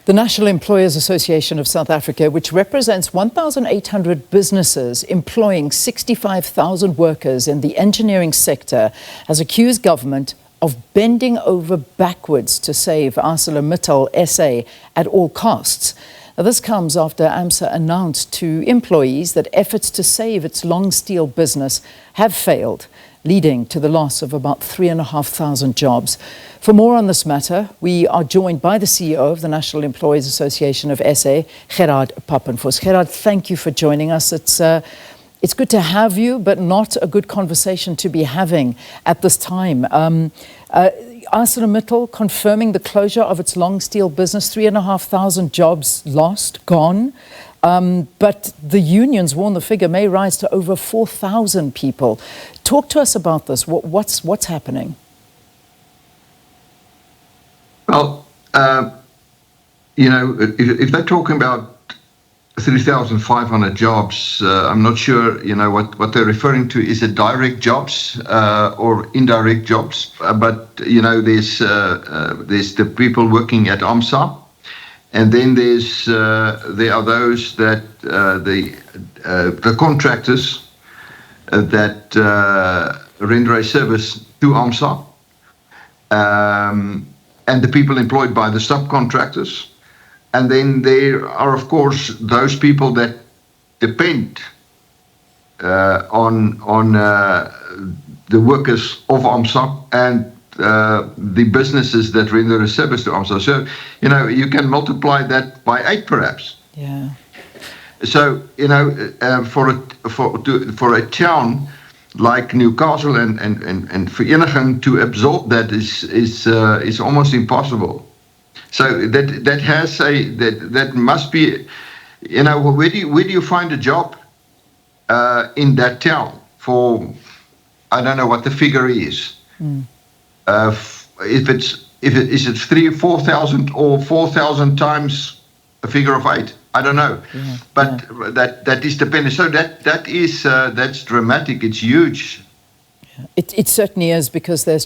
The National Employers Association of South Africa, which represents 1,800 businesses employing 65,000 workers in the engineering sector, has accused government of bending over backwards to save ArcelorMittal SA at all costs. Now, this comes after AMSA announced to employees that efforts to save its long steel business have failed, leading to the loss of about 3,500 jobs. For more on this matter, we are joined by the CEO of the National Employers Association of SA, Gerhard Papenfus. Gerhard, thank you for joining us. It's good to have you, but not a good conversation to be having at this time. ArcelorMittal confirming the closure of its long steel business, 3,500 jobs lost, gone. But the unions warn the figure may rise to over 4,000 people. Talk to us about this. What's happening? Well, if they're talking about 3,500 jobs, I'm not sure, what they're referring to. Is it direct jobs or indirect jobs? But, there's the people working at AMSA. And then there are those that the contractors that render a service to AMSA, and the people employed by the subcontractors. And then there are, of course, those people that depend on the workers of AMSA and the businesses that render a service to AMSA. So, you can multiply that by 8, perhaps. Yeah. So, for a town like Newcastle and Vereniging to absorb that is almost impossible. So that must be, where do you find a job in that town for? I don't know what the figure is. Is it 3,000, 4,000 or 4,000 times a figure of 8? I don't know, but that is dependent. So that's dramatic. It's huge. It certainly is, because there's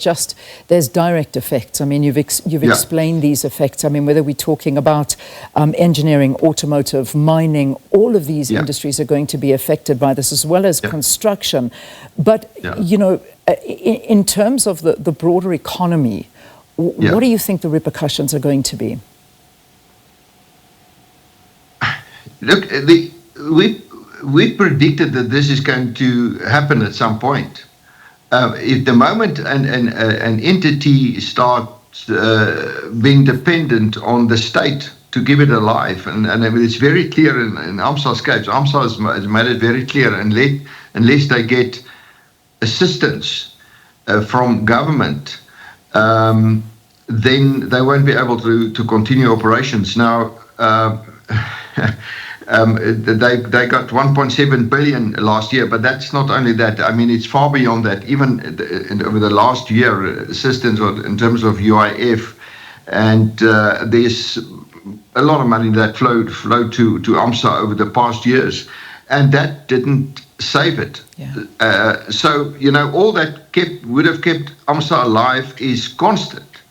direct effects. I mean, you've explained these effects. I mean, whether we're talking about engineering, automotive, mining, all of these industries are going to be affected by this, as well as construction. But in terms of the broader economy, what do you think the repercussions are going to be? Look, we predicted that this is going to happen at some point. If the moment an entity starts being dependent on the state to keep it alive, and it's very clear in AMSA's case, AMSA has made it very clear, unless they get assistance from government, then they won't be able to continue operations. Now, they got 1.7 billion last year, but that's not only that. I mean, it's far beyond that. Even over the last year, assistance in terms of UIF, and there's a lot of money that flowed to AMSA over the past years, and that didn't save it. So all that would have kept AMSA alive is constant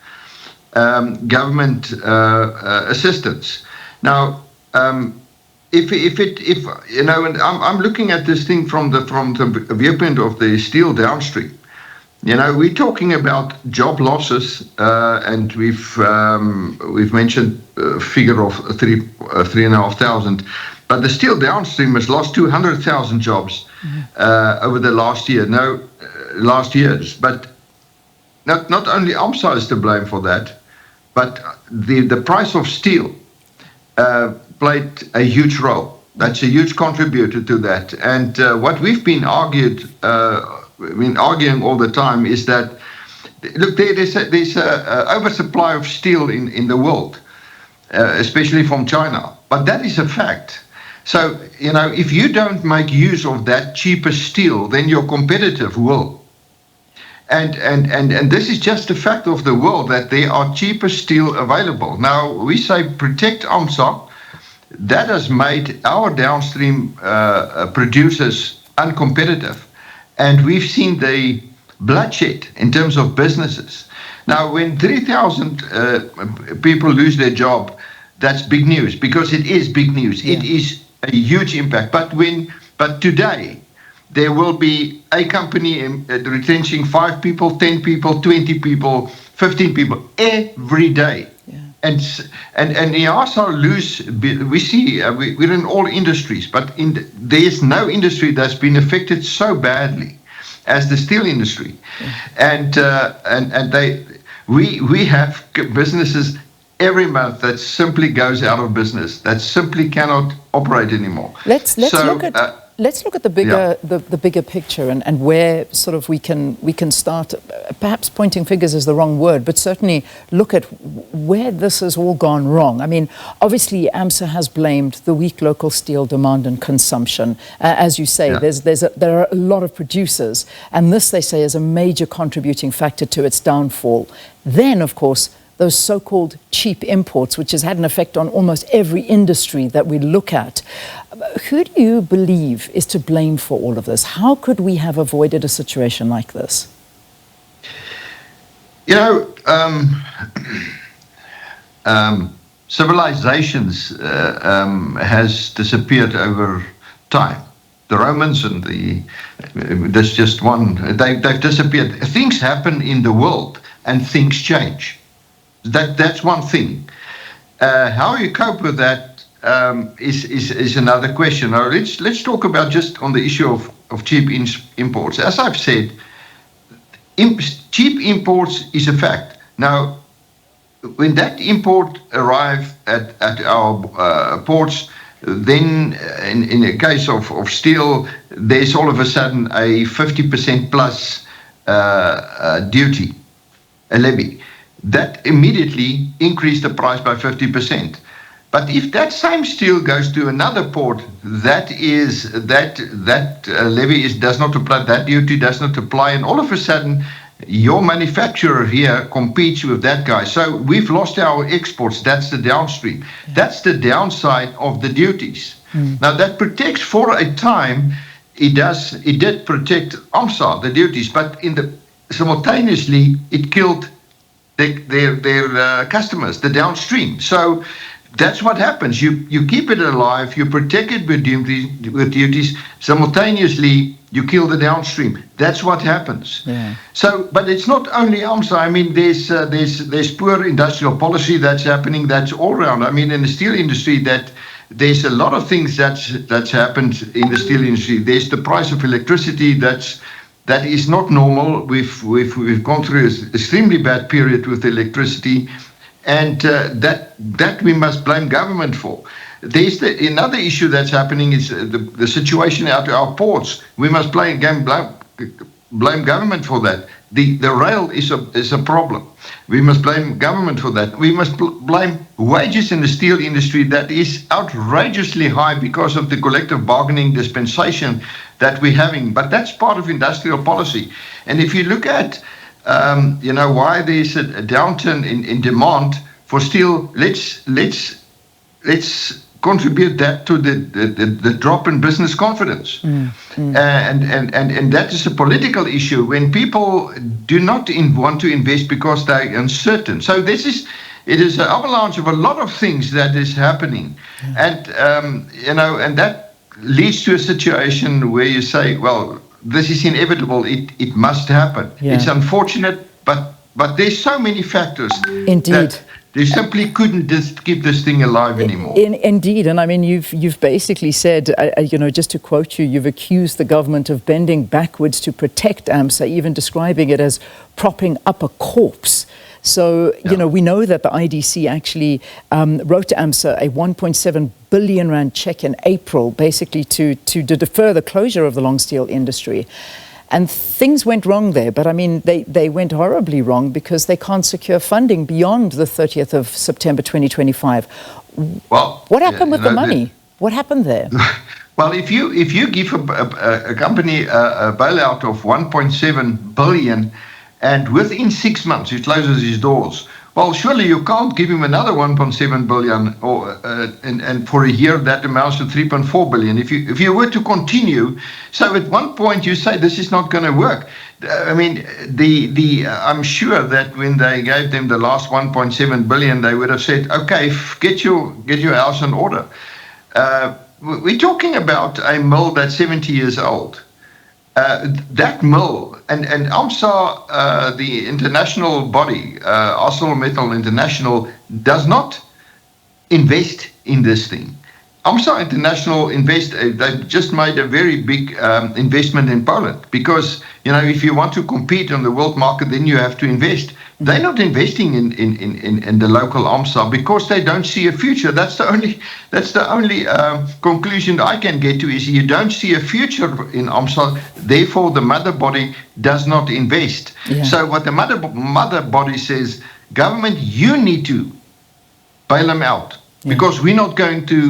government assistance. Now, and I'm looking at this thing from the viewpoint of the steel downstream. We're talking about job losses, and we've mentioned a figure of 3,500. But the steel downstream has lost 200,000 jobs over the last years. But not only AMSA is to blame for that, but the price of steel played a huge role. That's a huge contributor to that. And what we've been arguing all the time is that, look, there's a oversupply of steel in the world, especially from China. But that is a fact. So, if you don't make use of that cheaper steel, then your competitor will. And this is just a fact of the world, that there are cheaper steel available. Now, we say protect AMSA. That has made our downstream producers uncompetitive. And we've seen the bloodshed in terms of businesses. Now, when 3,000 people lose their job, that's big news, because it is big news. Yeah. It is a huge impact. But today, there will be a company retrenching 5 people, 10 people, 20 people, 15 people every day. Yeah. And Neasa we see, we're in all industries, but there's no industry that's been affected so badly as the steel industry. Yeah. And we have businesses every month that simply goes out of business, that simply cannot operate anymore. Let's look at the bigger the bigger picture and where sort of we can start. Perhaps pointing fingers is the wrong word, but certainly look at where this has all gone wrong. I mean, obviously AMSA has blamed the weak local steel demand and consumption. As you say, there are a lot of producers, and this, they say, is a major contributing factor to its downfall. Then, of course, those so-called cheap imports, which has had an effect on almost every industry that we look at. Who do you believe is to blame for all of this? How could we have avoided a situation like this? You know, civilizations has disappeared over time. The Romans and that's just one, they've disappeared. Things happen in the world and things change. That's one thing. How you cope with that is another question. Now, let's talk about just on the issue of cheap imports. As I've said, cheap imports is a fact. Now, when that import arrive at our ports, then in the case of steel, there's all of a sudden a 50% plus duty, a levy. That immediately increased the price by 50%. But if that same steel goes to another port, that levy does not apply, that duty does not apply, and all of a sudden, your manufacturer here competes with that guy. So we've lost our exports. That's the downstream. That's the downside of the duties. Now that protects for a time. It did protect AMSA, the duties, but simultaneously it killed their customers, the downstream. So that's what happens. You keep it alive, you protect it with duties, simultaneously you kill the downstream. That's what happens. Yeah. So, but it's not only AMSA. I mean, there's poor industrial policy that's happening. That's all around. I mean, in the steel industry, there's a lot of things that's happened in the steel industry. There's the price of electricity that is not normal. We've gone through an extremely bad period with electricity, and that we must blame government for. There's another issue that's happening is the situation out of our ports. We must blame government for that. The rail is a problem. We must blame government for that. We must blame wages in the steel industry that is outrageously high because of the collective bargaining dispensation that we're having. But that's part of industrial policy. And if you look at why there's a downturn in demand for steel, let's contribute that to the drop in business confidence. And that is a political issue when people do not want to invest because they're uncertain. So it is an avalanche of a lot of things that is happening. And that leads to a situation where you say, well, this is inevitable, it must happen. Yeah. It's unfortunate, but there's so many factors. Indeed. That they simply couldn't just keep this thing alive anymore. Indeed, and I mean, you've basically said, just to quote you, you've accused the government of bending backwards to protect AMSA, even describing it as propping up a corpse. So, we know that the IDC actually wrote to AMSA a 1.7 billion rand check in April, basically to defer the closure of the long steel industry. And things went wrong there, but I mean, they went horribly wrong because they can't secure funding beyond the 30th of September 2025. Well, what happened with the money? What happened there? Well, if you give a company a bailout of 1.7 billion, and within 6 months it closes its doors, Well, surely you can't give him another 1.7 billion, or and for a year that amounts to 3.4 billion. If you were to continue, so at one point you say this is not going to work. I mean, I'm sure that when they gave them the last 1.7 billion, they would have said, "Okay, get your house in order." We're talking about a mill that's 70 years old. That mill and AMSA, the international body, ArcelorMittal International, does not invest in this thing. AMSA International they've just made a very big investment in Poland because, if you want to compete on the world market, then you have to invest. They're not investing in the local AMSA because they don't see a future. That's the only conclusion I can get to is you don't see a future in AMSA. Therefore, the mother body does not invest. Yeah. So what the mother body says, government, you need to bail them out. Yeah. Because we're not going to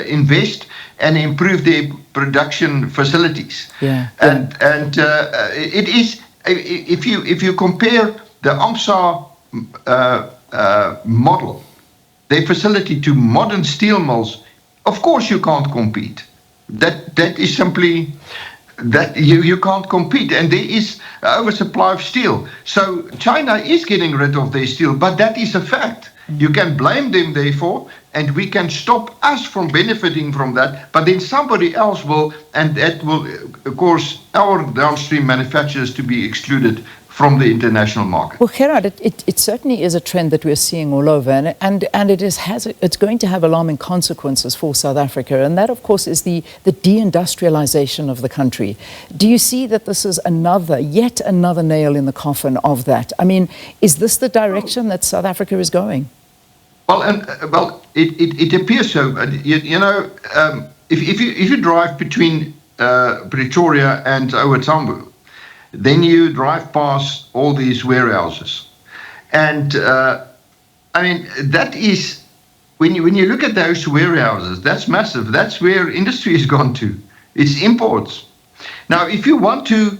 invest and improve their production facilities. Yeah. And it is, if you compare the AMSA model, their facility, to modern steel mills, of course you can't compete. That is simply that you can't compete, and there is oversupply of steel. So China is getting rid of their steel, but that is a fact. You can blame them, therefore, and we can stop us from benefiting from that, but then somebody else will, and that will, of course, our downstream manufacturers to be excluded from the international market. Well, Gerhard, it certainly is a trend that we're seeing all over, and it's going to have alarming consequences for South Africa, and that, of course, is the deindustrialization of the country. Do you see that this is yet another nail in the coffin of that? I mean, is this the direction that South Africa is going? Well, it appears so. If you drive between Pretoria and Owetambo, then you drive past all these warehouses, and that is when you look at those warehouses, that's massive. That's where industry has gone to. It's imports. Now, if you want to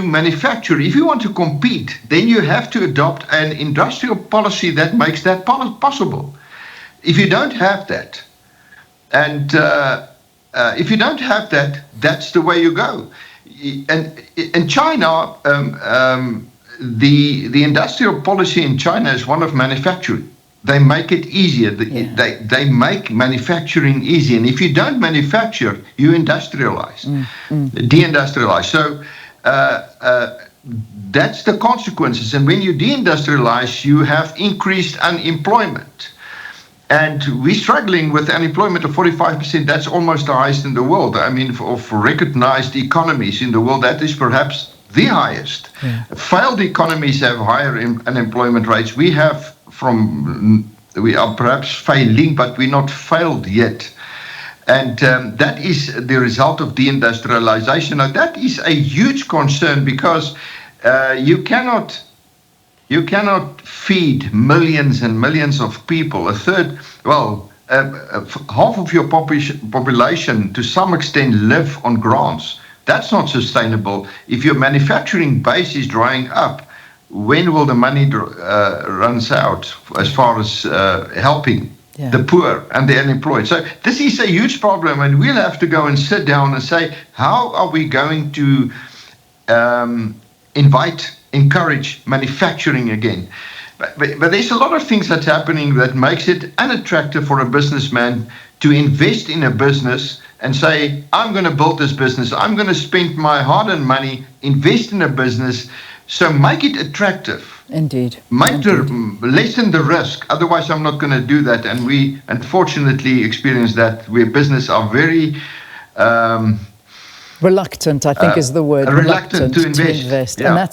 manufacture, if you want to compete, then you have to adopt an industrial policy that makes that possible. If you don't have that, and if you don't have that, that's the way you go. And in China, the industrial policy in China is one of manufacturing. They make it easier. They make manufacturing easy. And if you don't manufacture, you industrialize, deindustrialize. So that's the consequences. And when you deindustrialize, you have increased unemployment. And we're struggling with unemployment of 45%. That's almost the highest in the world. I mean, of recognized economies in the world, that is perhaps the highest. Yeah. Failed economies have higher unemployment rates. We are perhaps failing, but we're not failed yet. And that is the result of deindustrialization. Now, that is a huge concern because you cannot feed millions and millions of people. Half of your population to some extent live on grants. That's not sustainable. If your manufacturing base is drying up, when will the money runs out as far as helping the poor and the unemployed? So this is a huge problem, and we'll have to go and sit down and say, how are we going to encourage manufacturing again? But there's a lot of things that's happening that makes it unattractive for a businessman to invest in a business and say, I'm going to build this business. I'm going to spend my hard-earned money, invest in a business. So make it attractive. Indeed. Lessen the risk. Otherwise, I'm not going to do that. And we unfortunately experience that where business are very reluctant, I think, is the word. Reluctant to invest. Yeah, and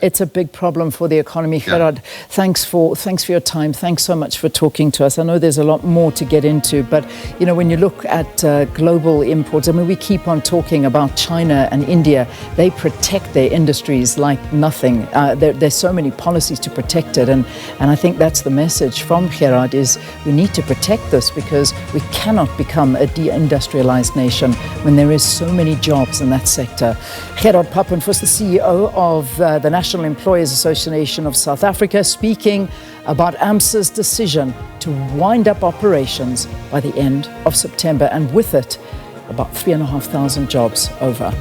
it's a big problem for the economy. Gerhard, thanks for your time. Thanks so much for talking to us. I know there's a lot more to get into, but when you look at global imports, I mean, we keep on talking about China and India. They protect their industries like nothing. There's so many policies to protect it, and I think that's the message from Gerhard, is we need to protect this because we cannot become a deindustrialized nation when there is so many jobs in that sector. Gerhard Papenfus, the CEO of the National Employers Association of South Africa, speaking about AMSA's decision to wind up operations by the end of September, and with it, about 3,500 jobs over.